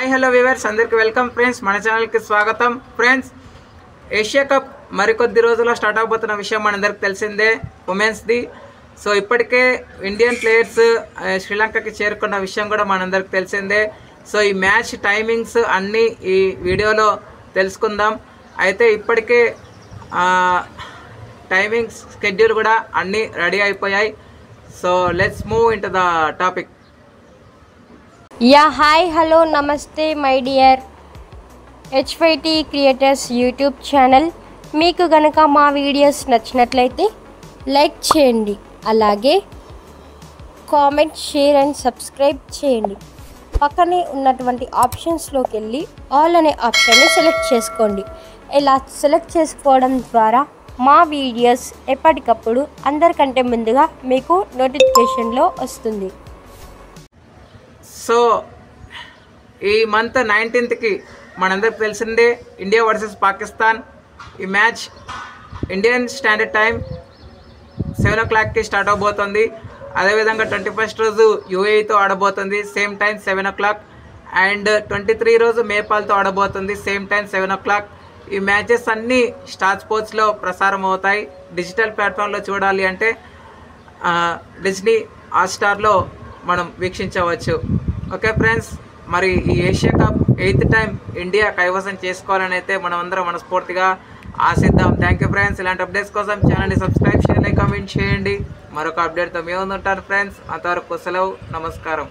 Hi hello viewers అందరికీ welcome friends, మన ఛానల్కి స్వాగతం. ఫ్రెండ్స్, ఏషియా కప్ మరికొద్ది రోజుల్లో స్టార్ట్ అవబోతున్న విషయం మనందరికి తెలిసిందే, ఉమెన్స్ది. సో ఇప్పటికే ఇండియన్ ప్లేయర్స్ శ్రీలంకకి చేరుకున్న విషయం కూడా మనందరికి తెలిసిందే. సో ఈ మ్యాచ్ టైమింగ్స్ అన్నీ ఈ వీడియోలో తెలుసుకుందాం. అయితే ఇప్పటికే టైమింగ్స్ స్కెడ్యూల్ కూడా అన్నీ రెడీ అయిపోయాయి. So let's move into the topic. Yeah hi hello namaste my dear హెచ్5టీ క్రియేటర్స్ యూట్యూబ్ ఛానల్. మీకు కనుక మా వీడియోస్ నచ్చినట్లయితే లైక్ చేయండి, అలాగే కామెంట్, షేర్ అండ్ సబ్స్క్రైబ్ చేయండి. పక్కనే ఉన్నటువంటి ఆప్షన్స్లోకి వెళ్ళి ఆల్ అనే ఆప్షన్ని సెలెక్ట్ చేసుకోండి. ఇలా సెలెక్ట్ చేసుకోవడం ద్వారా మా వీడియోస్ ఎప్పటికప్పుడు అందరికంటే ముందుగా మీకు నోటిఫికేషన్లో వస్తుంది. సో ఈ మంత్ 19కి మనందరికి తెలిసిందే ఇండియా వర్సెస్ పాకిస్తాన్. ఈ మ్యాచ్ ఇండియన్ స్టాండర్డ్ టైం 7 o'clockకి స్టార్ట్ అవబోతుంది. అదేవిధంగా 21st రోజు యూఏఈతో ఆడబోతుంది, సేమ్ టైం 7 o'clock. అండ్ 23 రోజు నేపాల్తో ఆడబోతుంది, సేమ్ టైం 7 o'clock. ఈ మ్యాచెస్ అన్నీ స్టార్ స్పోర్ట్స్లో ప్రసారం అవుతాయి. డిజిటల్ ప్లాట్ఫామ్లో చూడాలి అంటే డిజ్నీ హాట్స్టార్లో మనం వీక్షించవచ్చు. ఓకే ఫ్రెండ్స్, మరి ఈ Asia cup 8th time India కైవసం చేసుకోవాలని అయితే మనం అందరం మనస్ఫూర్తిగా ఆశిద్దాం. Thank you friends. ఇలాంటి అప్డేట్స్ కోసం ఛానల్ని సబ్స్క్రైబ్ చేయండి, కామెంట్ చేయండి. మరొక అప్డేట్తో మేము ఉంటాను ఫ్రెండ్స్. అంతవరకు సెలవు, నమస్కారం.